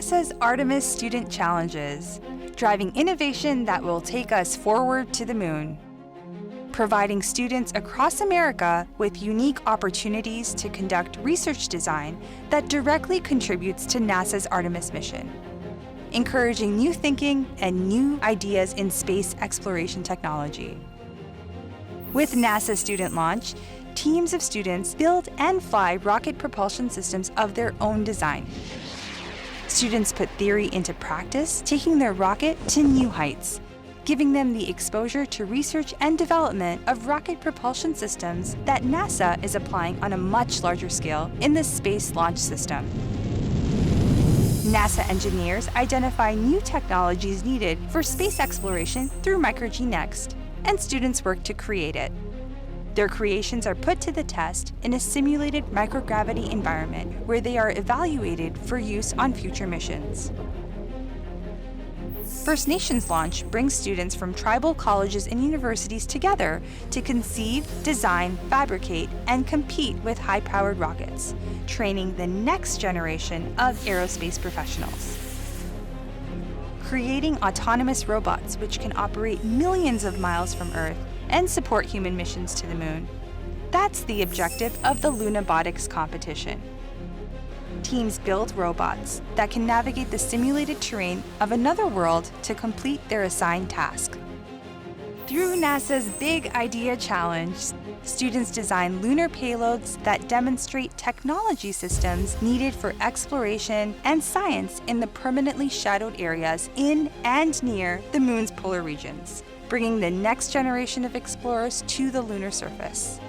NASA's Artemis Student Challenges, driving innovation that will take us forward to the moon. Providing students across America with unique opportunities to conduct research design that directly contributes to NASA's Artemis mission. Encouraging new thinking and new ideas in space exploration technology. With NASA Student Launch, teams of students build and fly rocket propulsion systems of their own design. Students put theory into practice, taking their rocket to new heights, giving them the exposure to research and development of rocket propulsion systems that NASA is applying on a much larger scale in the Space Launch System. NASA engineers identify new technologies needed for space exploration through Micro-G Next, and students work to create it. Their creations are put to the test in a simulated microgravity environment where they are evaluated for use on future missions. First Nations Launch brings students from tribal colleges and universities together to conceive, design, fabricate, and compete with high-powered rockets, training the next generation of aerospace professionals. Creating autonomous robots which can operate millions of miles from Earth and support human missions to the moon. That's the objective of the Lunabotics competition. Teams build robots that can navigate the simulated terrain of another world to complete their assigned task. Through NASA's Big Idea Challenge, students design lunar payloads that demonstrate technology systems needed for exploration and science in the permanently shadowed areas in and near the moon's polar regions, bringing the next generation of explorers to the lunar surface.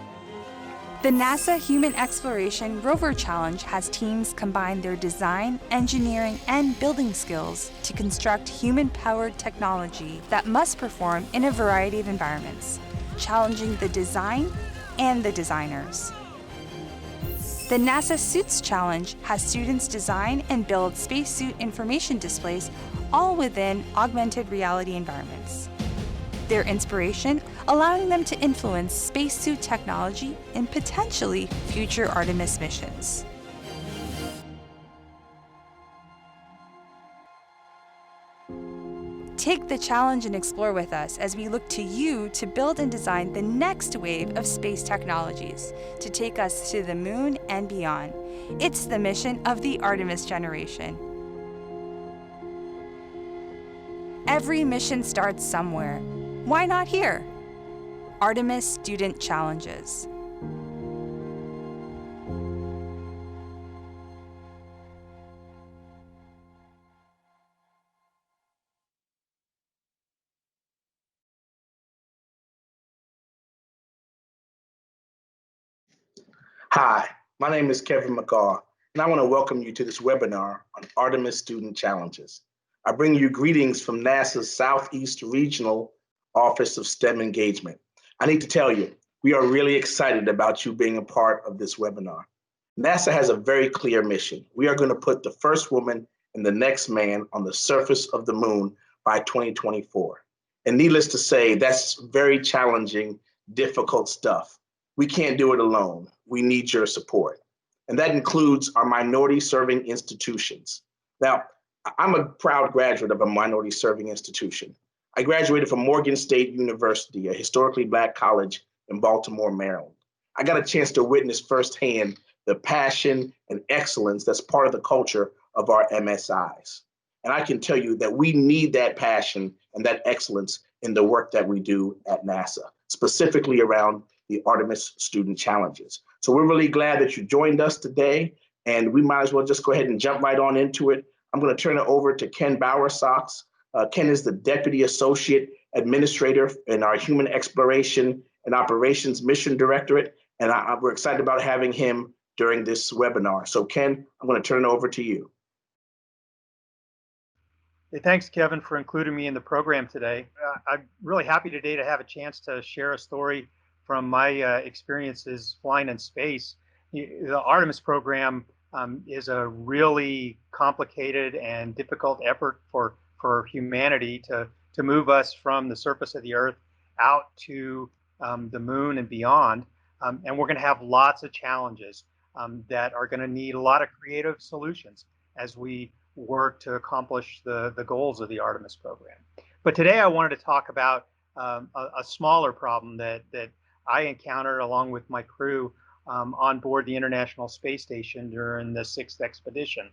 The NASA Human Exploration Rover Challenge has teams combine their design, engineering, and building skills to construct human-powered technology that must perform in a variety of environments, challenging the design and the designers. The NASA Suits Challenge has students design and build spacesuit information displays all within augmented reality environments. Their inspiration allowing them to influence spacesuit technology in potentially future Artemis missions. Take the challenge and explore with us as we look to you to build and design the next wave of space technologies to take us to the moon and beyond. It's the mission of the Artemis generation. Every mission starts somewhere. Why not here? Artemis Student Challenges. Hi, my name is Kevin McCaw, and I want to welcome you to this webinar on Artemis Student Challenges. I bring you greetings from NASA's Southeast Regional Office of STEM Engagement. I need to tell you, we are really excited about you being a part of this webinar. NASA has a very clear mission. We are going to put the first woman and the next man on the surface of the moon by 2024. And needless to say, that's very challenging, difficult stuff. We can't do it alone. We need your support. And that includes our minority-serving institutions. Now, I'm a proud graduate of a minority-serving institution. I graduated from Morgan State University, a historically Black college in Baltimore, Maryland. I got a chance to witness firsthand the passion and excellence that's part of the culture of our MSIs. And I can tell you that we need that passion and that excellence in the work that we do at NASA, specifically around the Artemis Student Challenges. So we're really glad that you joined us today, and we might as well just go ahead and jump right on into it. I'm going to turn it over to Ken Bowersox. Ken is the Deputy Associate Administrator in our Human Exploration and Operations Mission Directorate, and we're excited about having him during this webinar. So Ken, I'm going to turn it over to you. Hey, thanks, Kevin, for including me in the program today. I'm really happy today to have a chance to share a story from my experiences flying in space. The Artemis program is a really complicated and difficult effort for humanity to move us from the surface of the Earth out to the moon and beyond. And we're going to have lots of challenges that are going to need a lot of creative solutions as we work to accomplish the goals of the Artemis program. But today I wanted to talk about a smaller problem that I encountered along with my crew on board the International Space Station during the 6th expedition.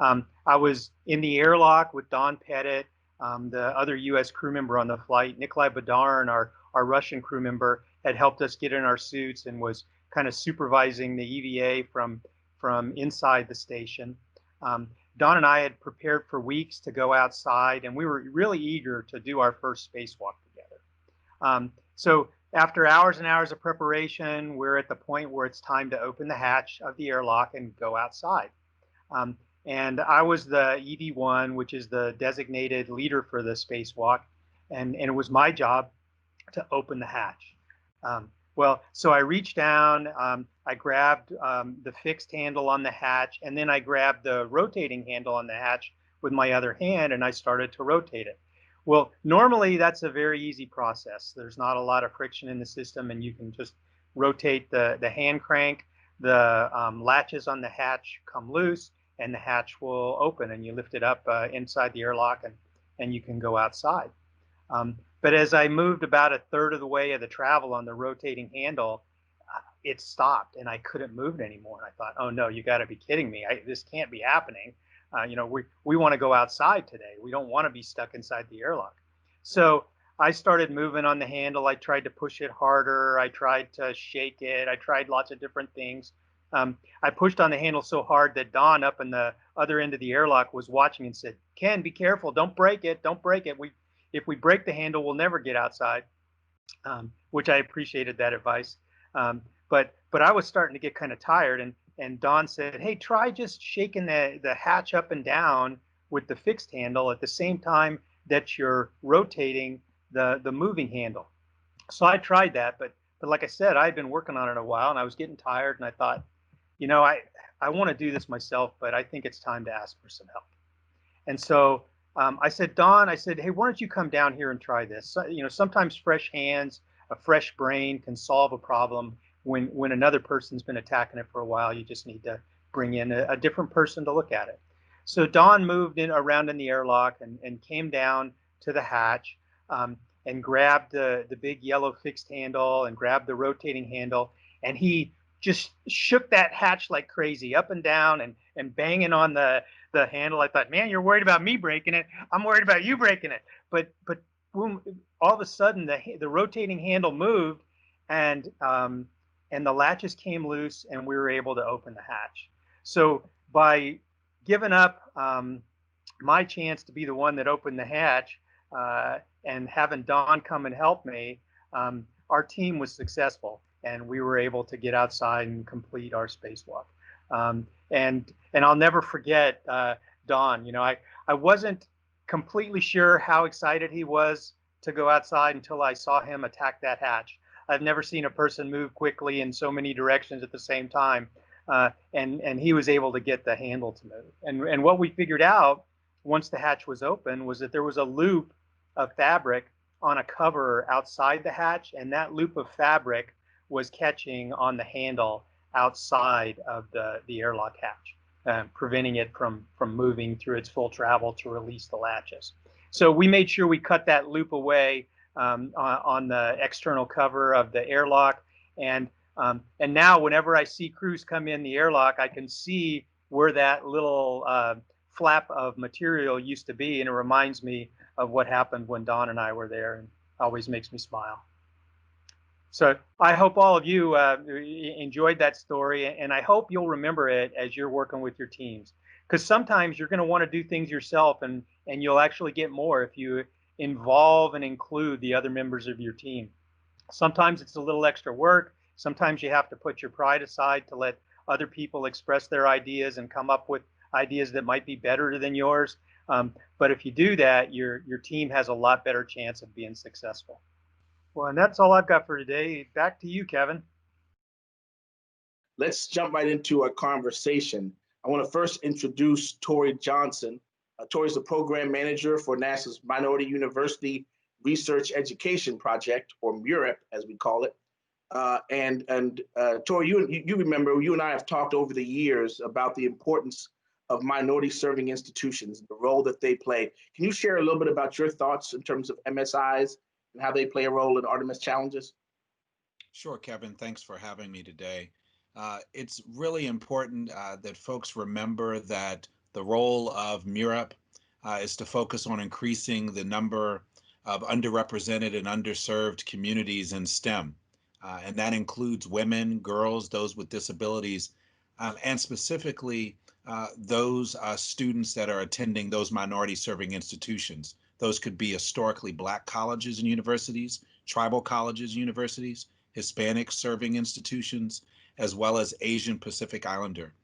I was in the airlock with Don Pettit, the other U.S. crew member on the flight. Nikolai Badarin, our Russian crew member, had helped us get in our suits and was kind of supervising the EVA from inside the station. Don and I had prepared for weeks to go outside, and we were really eager to do our first spacewalk together. So after hours and hours of preparation, we're at the point where it's time to open the hatch of the airlock and go outside. And I was the EV1, which is the designated leader for the spacewalk, and it was my job to open the hatch. Well, so I reached down, I grabbed the fixed handle on the hatch, and then I grabbed the rotating handle on the hatch with my other hand, and I started to rotate it. Well, normally that's a very easy process. There's not a lot of friction in the system, and you can just rotate the hand crank, the latches on the hatch come loose, and the hatch will open, and you lift it up inside the airlock, and you can go outside. But as I moved about a third of the way of the travel on the rotating handle, it stopped and I couldn't move it anymore. And I thought, oh no, you got to be kidding me. This can't be happening. We want to go outside today. We don't want to be stuck inside the airlock. So I started moving on the handle. I tried to push it harder. I tried to shake it. I tried lots of different things. I pushed on the handle so hard that Don up in the other end of the airlock was watching and said, Ken, be careful. Don't break it. Don't break it. If we break the handle, we'll never get outside, which I appreciated that advice. But I was starting to get kind of tired, and Don said, hey, try just shaking the hatch up and down with the fixed handle at the same time that you're rotating the moving handle. So I tried that, but like I said, I had been working on it a while, and I was getting tired, and I thought, I want to do this myself, but I think it's time to ask for some help. And so I said, Don, hey, why don't you come down here and try this? So, sometimes fresh hands, a fresh brain can solve a problem. When another person's been attacking it for a while, you just need to bring in a different person to look at it. So Don moved around in the airlock and came down to the hatch and grabbed the big yellow fixed handle and grabbed the rotating handle. And he just shook that hatch like crazy, up and down and banging on the handle. I thought, man, you're worried about me breaking it. I'm worried about you breaking it. But boom, all of a sudden the rotating handle moved and the latches came loose and we were able to open the hatch. So by giving up my chance to be the one that opened the hatch and having Don come and help me, our team was successful and we were able to get outside and complete our spacewalk. And I'll never forget Don. I wasn't completely sure how excited he was to go outside until I saw him attack that hatch. I've never seen a person move quickly in so many directions at the same time. And he was able to get the handle to move. And what we figured out once the hatch was open was that there was a loop of fabric on a cover outside the hatch, and that loop of fabric was catching on the handle outside of the airlock hatch, preventing it from moving through its full travel to release the latches. So we made sure we cut that loop away on the external cover of the airlock, and now whenever I see crews come in the airlock, I can see where that little flap of material used to be, and it reminds me of what happened when Don and I were there, and always makes me smile. So I hope all of you enjoyed that story, and I hope you'll remember it as you're working with your teams, because sometimes you're going to want to do things yourself, and you'll actually get more if you involve and include the other members of your team. Sometimes it's a little extra work. Sometimes you have to put your pride aside to let other people express their ideas and come up with ideas that might be better than yours. But if you do that, your team has a lot better chance of being successful. Well, and that's all I've got for today. Back to you, Kevin. Let's jump right into our conversation. I want to first introduce Tori Johnson. Tori is the program manager for NASA's Minority University Research Education Project, or MUREP, as we call it. Tori, you remember, you and I have talked over the years about the importance of minority serving institutions, the role that they play. Can you share a little bit about your thoughts in terms of MSIs and how they play a role in Artemis Challenges? Sure, Kevin. Thanks for having me today. It's really important that folks remember that the role of MURAP is to focus on increasing the number of underrepresented and underserved communities in STEM. And that includes women, girls, those with disabilities, and specifically those students that are attending those minority serving institutions. Those could be historically Black colleges and universities, tribal colleges and universities, Hispanic serving institutions, as well as Asian Pacific Islander.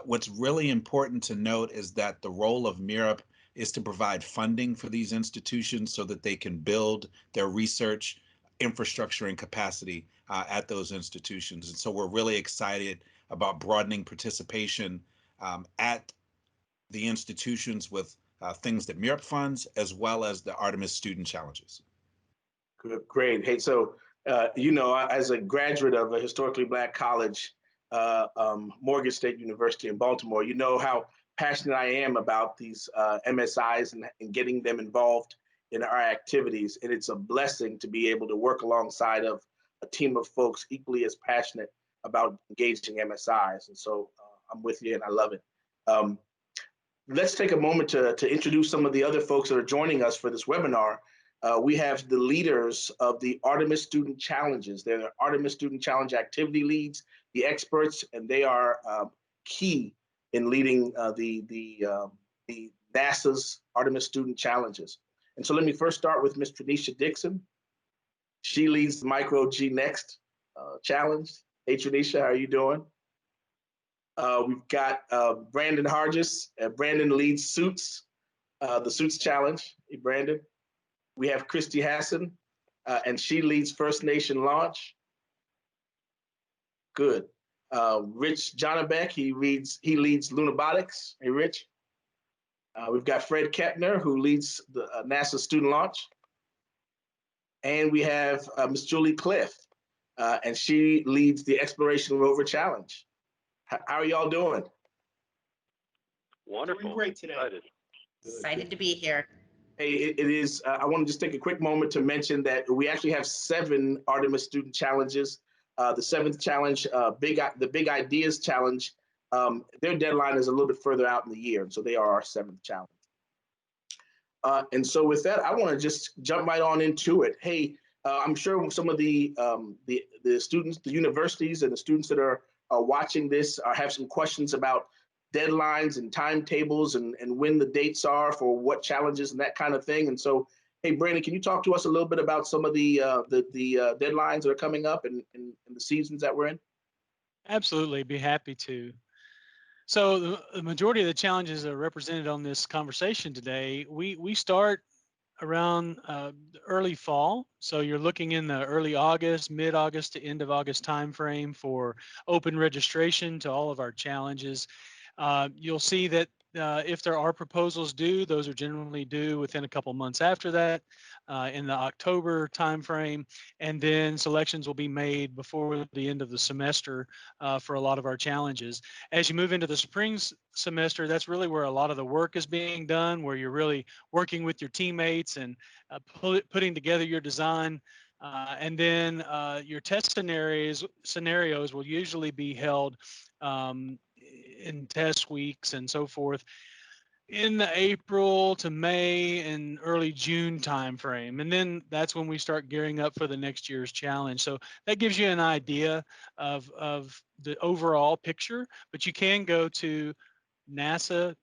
What's really important to note is that the role of MURAP is to provide funding for these institutions so that they can build their research infrastructure and capacity at those institutions. And so we're really excited about broadening participation at the institutions with things that MURAP funds, as well as the Artemis Student Challenges. Good, great. Hey, so as a graduate of a historically Black college, Morgan State University in Baltimore, you know how passionate I am about these MSIs and getting them involved in our activities. And it's a blessing to be able to work alongside of a team of folks equally as passionate about engaging MSIs. And so I'm with you and I love it. Let's take a moment to introduce some of the other folks that are joining us for this webinar. We have the leaders of the Artemis Student Challenges. They're the Artemis Student Challenge activity leads, the experts, and they are key in leading the NASA's Artemis Student Challenges. And so let me first start with Ms. Tranisha Dixon. She leads the Micro G Next Challenge. Hey, Tranisha, how are you doing? We've got Brandon Hargis. Brandon leads Suits, the Suits Challenge. Hey, Brandon. We have Christy Hassan, and she leads First Nation Launch. Good. Rich Jonabek, he leads Lunabotics. Hey, Rich. We've got Fred Kepner, who leads the NASA Student Launch. And we have Ms. Julie Cliff, and she leads the Exploration Rover Challenge. How are y'all doing? Wonderful. Doing great today. Excited to be here. Hey, it is, I want to just take a quick moment to mention that we actually have 7 Artemis Student Challenges. The 7th challenge, the Big Ideas Challenge, their deadline is a little bit further out in the year, so they are our 7th challenge. And so with that, I want to just jump right on into it. Hey, I'm sure some of the students, the universities and the students that are watching this have some questions about deadlines and timetables and when the dates are for what challenges and that kind of thing. And so, hey, Brandon, can you talk to us a little bit about some of the deadlines that are coming up and the seasons that we're in? Absolutely, be happy to. So the majority of the challenges that are represented on this conversation today, we start around early fall. So you're looking in the early August, mid-August to end of August timeframe for open registration to all of our challenges. You'll see that if there are proposals due, those are generally due within a couple months after that, in the October timeframe, and then selections will be made before the end of the semester for a lot of our challenges. As you move into the spring semester, that's really where a lot of the work is being done, where you're really working with your teammates and putting together your design. And then your test scenarios will usually be held in test weeks and so forth in the April to May and early June timeframe. And then that's when we start gearing up for the next year's challenge. So that gives you an idea of the overall picture, but you can go to nasa.gov,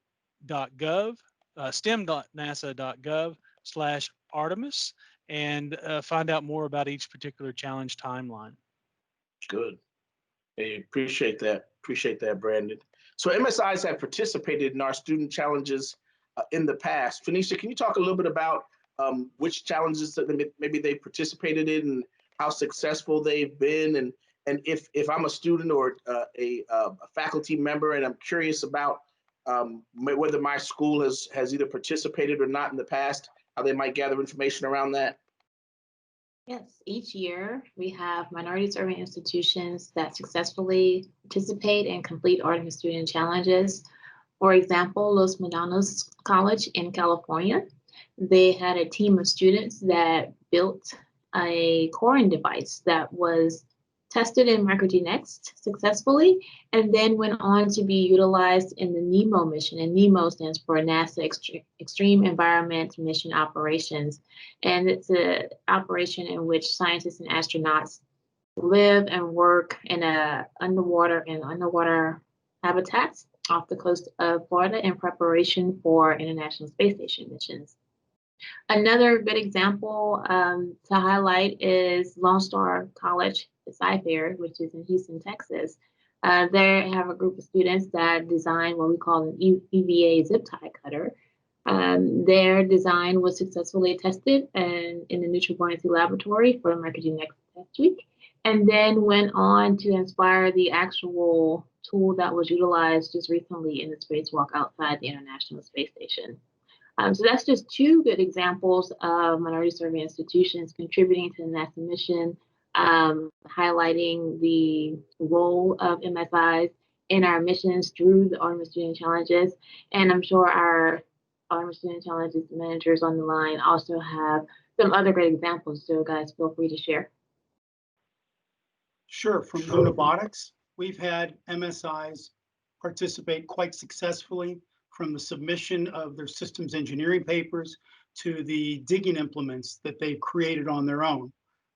stem.nasa.gov/Artemis and find out more about each particular challenge timeline. Good. Hey, appreciate that. Appreciate that, Brandon. So MSIs have participated in our student challenges in the past. Tranisha, can you talk a little bit about which challenges that maybe they participated in and how successful they've been? And if I'm a student or a faculty member and I'm curious about whether my school has either participated or not in the past, how they might gather information around that? Yes, each year we have minority serving institutions that successfully participate and complete Artemis Student Challenges. For example, Los Medanos College in California, they had a team of students that built a coring device that was tested in microGenex successfully, and then went on to be utilized in the NEMO mission. And NEMO stands for NASA Extreme Environment Mission Operations. And it's an operation in which scientists and astronauts live and work in underwater habitats off the coast of Florida in preparation for International Space Station missions. Another good example to highlight is Lone Star College, the Sci-Fair, which is in Houston, Texas. They have a group of students that designed what we call an EVA zip tie cutter. Their design was successfully tested in the Neutral Buoyancy Laboratory for the microGenex test week, and then went on to inspire the actual tool that was utilized just recently in the spacewalk outside the International Space Station. So that's just two good examples of minority-serving institutions contributing to the NASA mission, highlighting the role of MSIs in our missions through the Artemis Student Challenges. And I'm sure our Artemis Student Challenges managers on the line also have some other great examples. So guys, feel free to share. Sure, from Lunabotics, we've had MSIs participate quite successfully, from the submission of their systems engineering papers to the digging implements that they've created on their own.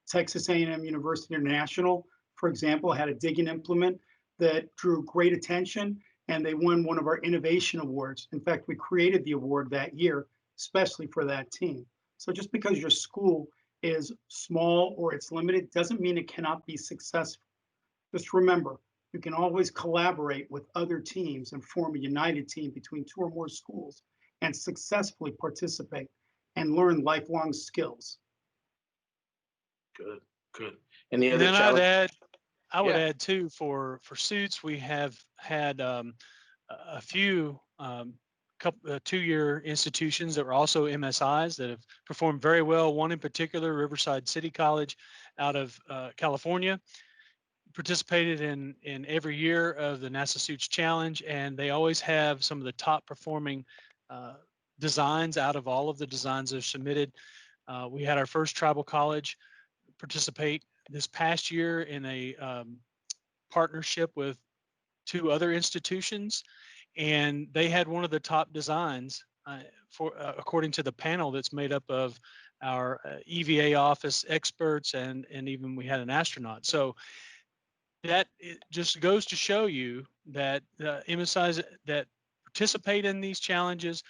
Texas A&M University International, for example, had a digging implement that drew great attention, and they won one of our innovation awards. In fact, we created the award that year, especially for that team. So just because your school is small or it's limited doesn't mean it cannot be successful. Just remember, you can always collaborate with other teams and form a united team between two or more schools and successfully participate and learn lifelong skills. Good, good. Any And other then challenge? I would Yeah. add too, for suits, we have had a few two-year institutions that were also MSIs that have performed very well. One in particular, Riverside City College out of California, participated in every year of the NASA Suits Challenge, and they always have some of the top performing designs out of all of the designs that are submitted. We had our first tribal college participate this past year in a partnership with two other institutions, and they had one of the top designs according to the panel that's made up of our EVA office experts, and even we had an astronaut. So that it just goes to show you that MSIs that participate in these challenges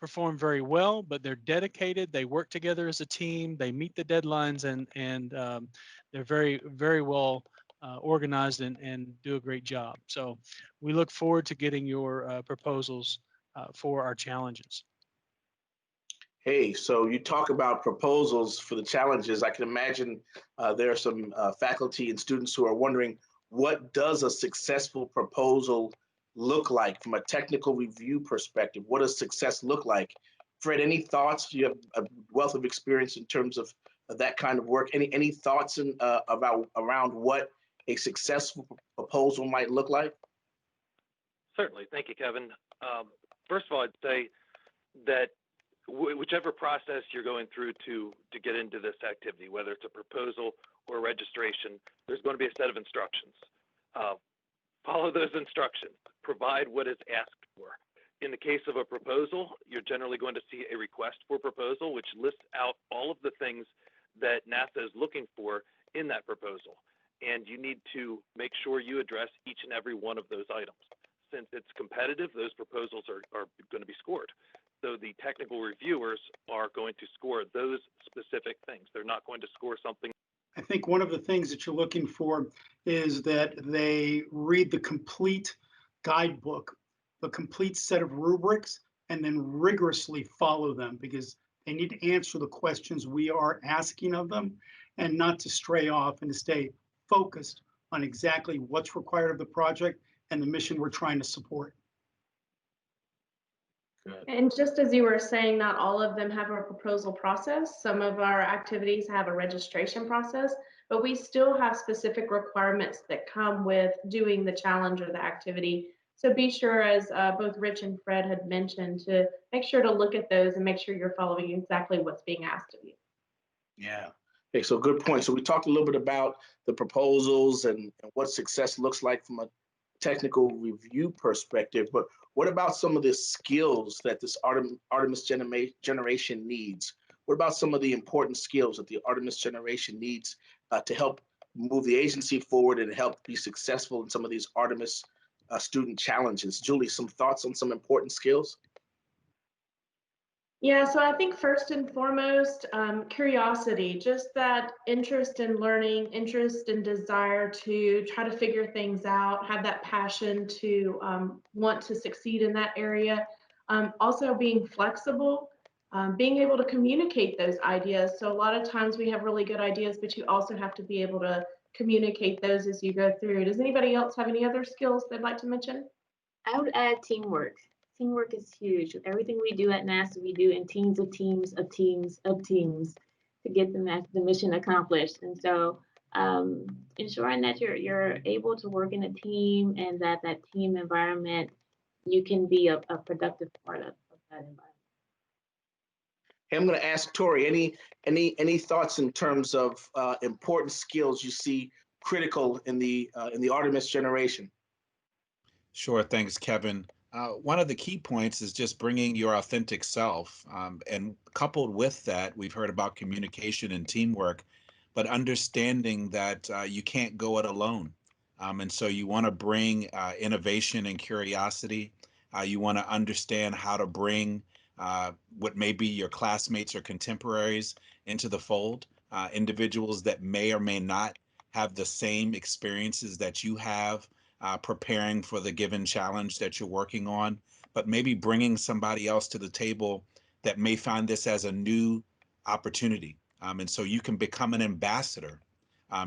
perform very well, but they're dedicated. They work together as a team. They meet the deadlines, and they're very, very well organized and do a great job. So we look forward to getting your proposals for our challenges. Hey, so you talk about proposals for the challenges. I can imagine there are some faculty and students who are wondering, what does a successful proposal look like from a technical review perspective? What does success look like? Fred, any thoughts? You have a wealth of experience in terms of that kind of work. Any thoughts around what a successful proposal might look like? Certainly. Thank you, Kevin. First of all, I'd say that whichever process you're going through to get into this activity, whether it's a proposal or registration, there's going to be a set of instructions. Follow those instructions. Provide what is asked for. In the case of a proposal, you're generally going to see a request for proposal, which lists out all of the things that NASA is looking for in that proposal. And you need to make sure you address each and every one of those items. Since it's competitive, those proposals are going to be scored. So the technical reviewers are going to score those specific things. They're not going to score something. I think one of the things that you're looking for is that they read the complete guidebook, the complete set of rubrics, and then rigorously follow them, because they need to answer the questions we are asking of them, and not to stray off, and to stay focused on exactly what's required of the project and the mission we're trying to support. Good. And just as you were saying, not all of them have a proposal process. Some of our activities have a registration process, but we still have specific requirements that come with doing the challenge or the activity. So be sure, as both Rich and Fred had mentioned, to make sure to look at those and make sure you're following exactly what's being asked of you. Yeah. Okay, so good point. So we talked a little bit about the proposals and what success looks like from a technical review perspective, but what about some of the skills that this Artemis generation needs? What about some of the important skills that the Artemis generation needs to help move the agency forward and help be successful in some of these Artemis student challenges? Julie, some thoughts on some important skills? Yeah, so I think first and foremost, curiosity, just that interest in learning, interest and desire to try to figure things out, have that passion to want to succeed in that area. Also being flexible, being able to communicate those ideas. So a lot of times we have really good ideas, but you also have to be able to communicate those as you go through. Does anybody else have any other skills they'd like to mention? I would add teamwork. Teamwork is huge. Everything we do at NASA, we do in teams of teams of teams of teams to get the mission accomplished. And so ensuring that you're able to work in a team and that team environment, you can be a productive part of that environment. Hey, I'm going to ask Tori, any thoughts in terms of important skills you see critical in the Artemis generation? Sure, thanks, Kevin. One of the key points is just bringing your authentic self. And coupled with that, we've heard about communication and teamwork, but understanding that you can't go it alone. And so you want to bring innovation and curiosity. You want to understand how to bring what may be your classmates or contemporaries into the fold, individuals that may or may not have the same experiences that you have preparing for the given challenge that you're working on, but maybe bringing somebody else to the table that may find this as a new opportunity. And so you can become an ambassador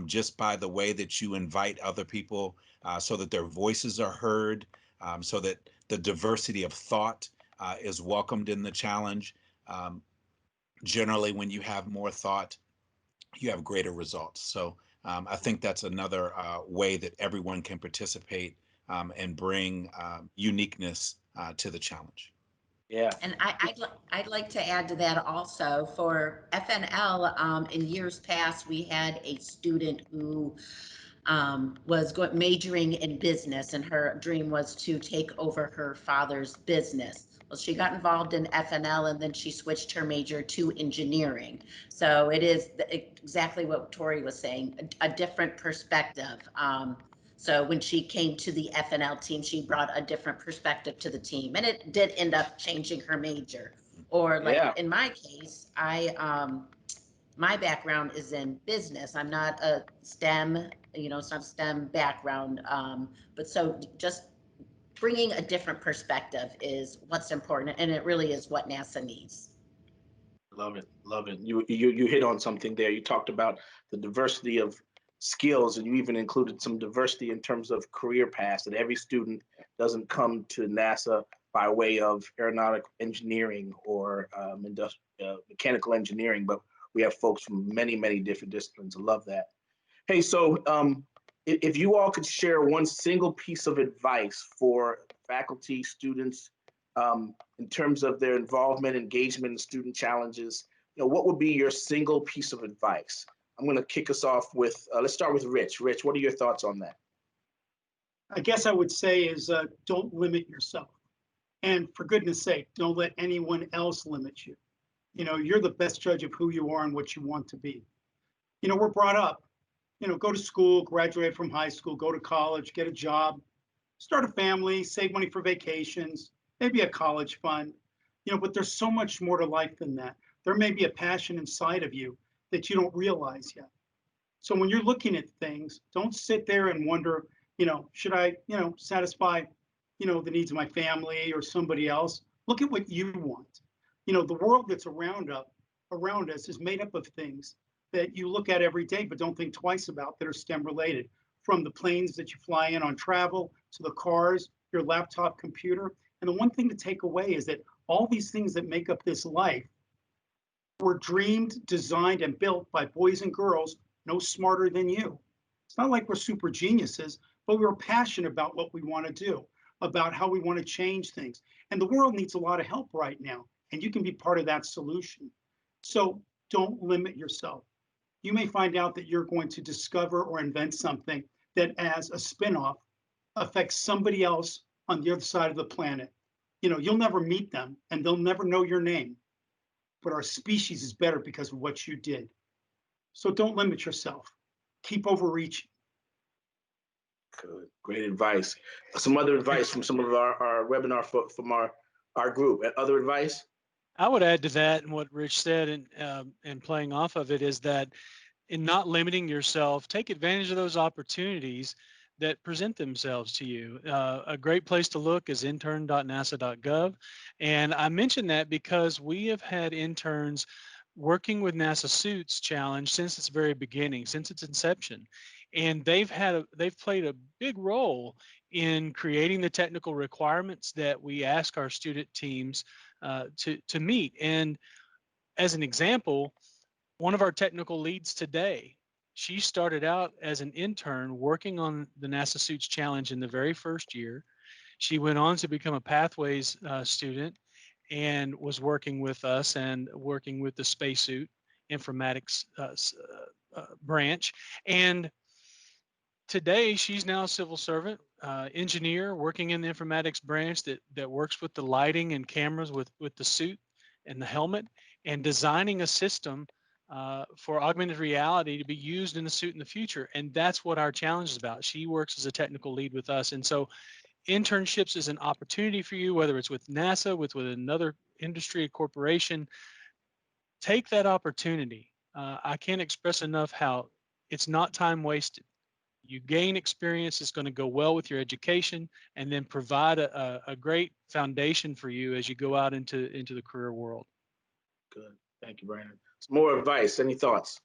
just by the way that you invite other people so that their voices are heard, so that the diversity of thought is welcomed in the challenge. Generally, when you have more thought, you have greater results. So I think that's another way that everyone can participate and bring uniqueness to the challenge. Yeah. And I'd like to add to that also. For FNL, in years past, we had a student who was majoring in business, and her dream was to take over her father's business. Well, she got involved in FNL, and then she switched her major to engineering. So it is exactly what Tori was saying, a different perspective. So when she came to the FNL team, she brought a different perspective to the team, and it did end up changing her major. Or like in my case, my background is in business. I'm not a STEM, it's not a STEM background. But so just bringing a different perspective is what's important, and it really is what NASA needs. Love it, love it. You hit on something there. You talked about the diversity of skills, and you even included some diversity in terms of career paths. That every student doesn't come to NASA by way of aeronautical engineering or mechanical engineering, but we have folks from many different disciplines. I love that. Hey, so if you all could share one single piece of advice for faculty, students, in terms of their involvement, engagement in student challenges, what would be your single piece of advice? I'm going to kick us off with, let's start with Rich. Rich, what are your thoughts on that? I guess I would say is don't limit yourself. And for goodness sake, don't let anyone else limit you. You're the best judge of who you are and what you want to be. We're brought up, go to school, graduate from high school, go to college, get a job, start a family, save money for vacations, maybe a college fund, but there's so much more to life than that. There may be a passion inside of you that you don't realize yet. So when you're looking at things, don't sit there and wonder, should I, satisfy, the needs of my family or somebody else? Look at what you want. The world that's around us is made up of things that you look at every day but don't think twice about that are STEM related, from the planes that you fly in on travel to the cars, your laptop computer. And the one thing to take away is that all these things that make up this life were dreamed, designed, and built by boys and girls no smarter than you. It's not like we're super geniuses, but we're passionate about what we want to do. about how we want to change things. And the world needs a lot of help right now, and you can be part of that solution. So don't limit yourself. You may find out that you're going to discover or invent something that, as a spinoff, affects somebody else on the other side of the planet. You know, you'll never meet them and they'll never know your name, but our species is better because of what you did. So don't limit yourself. Keep overreaching. Good. Great advice. Some other advice from some of our webinar from our group. Other advice? I would add to that, and what Rich said, and playing off of it, is that in not limiting yourself, take advantage of those opportunities that present themselves to you. A great place to look is intern.nasa.gov. And I mention that because we have had interns working with NASA Suits Challenge since its very beginning, since its inception. And they've played a big role in creating the technical requirements that we ask our student teams to meet. And as an example, one of our technical leads today, she started out as an intern working on the NASA Suits Challenge in the very first year. She went on to become a Pathways student and was working with us and working with the spacesuit informatics branch. And today she's now a civil servant, engineer working in the informatics branch that works with the lighting and cameras with the suit and the helmet, and designing a system for augmented reality to be used in the suit in the future. And that's what our challenge is about. She works as a technical lead with us. And so internships is an opportunity for you, whether it's with NASA, with another industry or corporation. Take that opportunity. I can't express enough how it's not time wasted. You gain experience, it's going to go well with your education, and then provide a great foundation for you as you go out into the career world. Good. Thank you, Brandon. Some more advice. Any thoughts?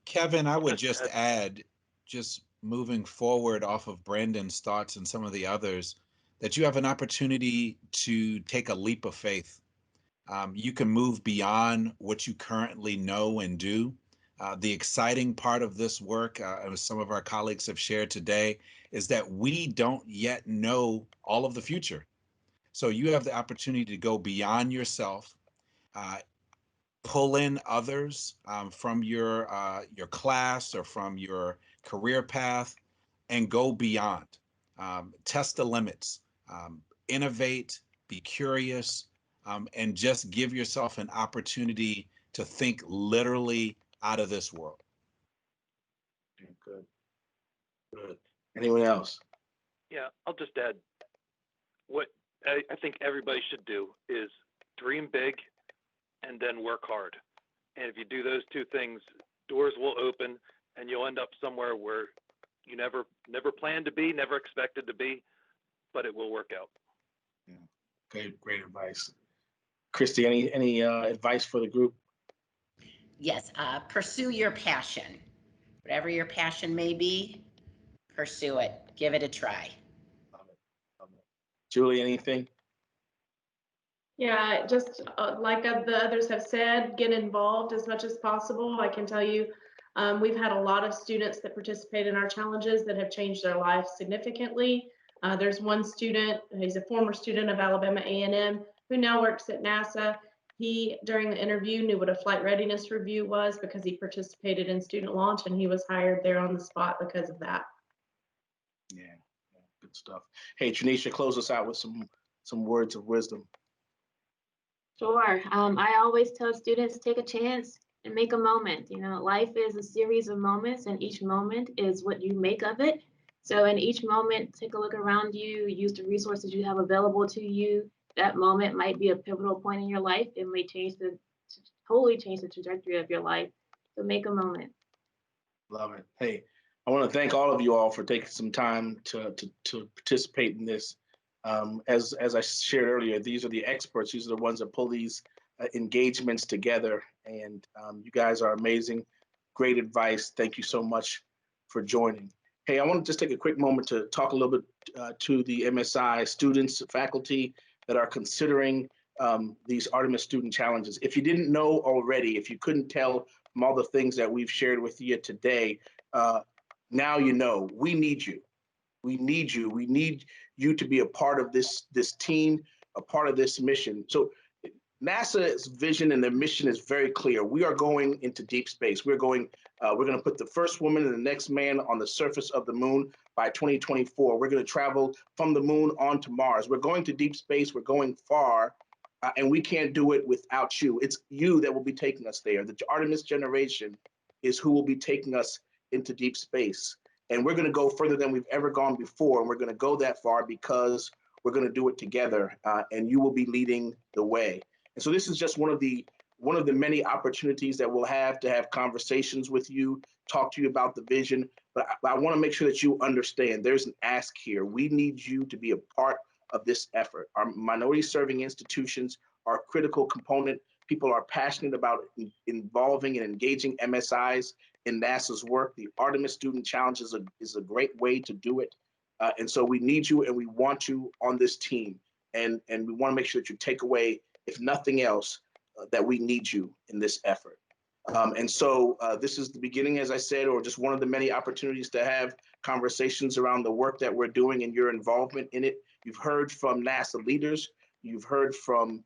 Kevin, I would just add, just moving forward off of Brandon's thoughts and some of the others, that you have an opportunity to take a leap of faith. You can move beyond what you currently know and do. The exciting part of this work, as some of our colleagues have shared today, is that we don't yet know all of the future. So you have the opportunity to go beyond yourself, pull in others from your class or from your career path, and go beyond. Test the limits, innovate, be curious, and just give yourself an opportunity to think literally out of this world. Good. Good. Anyone else? Yeah, I'll just add, what I think everybody should do is dream big and then work hard. And if you do those two things, doors will open and you'll end up somewhere where you never planned to be, never expected to be, but it will work out. Yeah. Great advice. Christy, any advice for the group? Yes, pursue your passion. Whatever your passion may be, pursue it. Give it a try. Love it. Julie, anything? Yeah, just like the others have said, get involved as much as possible. I can tell you, we've had a lot of students that participate in our challenges that have changed their lives significantly. There's one student, he's a former student of Alabama A&M, who now works at NASA. He, during the interview, knew what a flight readiness review was because he participated in student launch, and he was hired there on the spot because of that. Yeah, good stuff. Hey, Tranisha, close us out with some words of wisdom. Sure. I always tell students, take a chance and make a moment. You know, life is a series of moments, and each moment is what you make of it. So in each moment, take a look around you, use the resources you have available to you. That moment might be a pivotal point in your life. It may totally change the trajectory of your life. So make a moment. Love it. Hey, I want to thank all of you all for taking some time to participate in this. As I shared earlier, these are the experts. These are the ones that pull these engagements together. And you guys are amazing. Great advice. Thank you so much for joining. Hey, I want to just take a quick moment to talk a little bit to the MSI students, faculty that are considering these Artemis Student Challenges. If you didn't know already, if you couldn't tell from all the things that we've shared with you today, now you know. We need you. We need you. We need you to be a part of this team, a part of this mission. So NASA's vision and their mission is very clear. We are going into deep space. We're going to put the first woman and the next man on the surface of the moon by 2024. We're going to travel from the moon onto Mars. We're going to deep space. We're going far, and we can't do it without you. It's you that will be taking us there. The Artemis generation is who will be taking us into deep space. And we're going to go further than we've ever gone before. And we're going to go that far because we're going to do it together, and you will be leading the way. And so this is just one of the many opportunities that we'll have to have conversations with you, talk to you about the vision. But I want to make sure that you understand there's an ask here. We need you to be a part of this effort. Our minority serving institutions are a critical component. People are passionate about involving and engaging MSIs in NASA's work. The Artemis Student Challenges is a great way to do it. And so we need you and we want you on this team. And we want to make sure that you take away, if nothing else, that we need you in this effort. And so this is the beginning, as I said, or just one of the many opportunities to have conversations around the work that we're doing and your involvement in it. You've heard from NASA leaders. You've heard from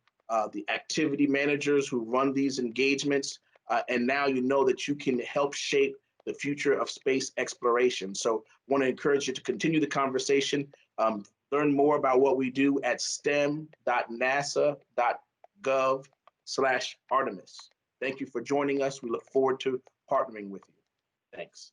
the activity managers who run these engagements. And now you know that you can help shape the future of space exploration. So I want to encourage you to continue the conversation. Learn more about what we do at stem.nasa.gov/Artemis. Thank you for joining us. We look forward to partnering with you. Thanks.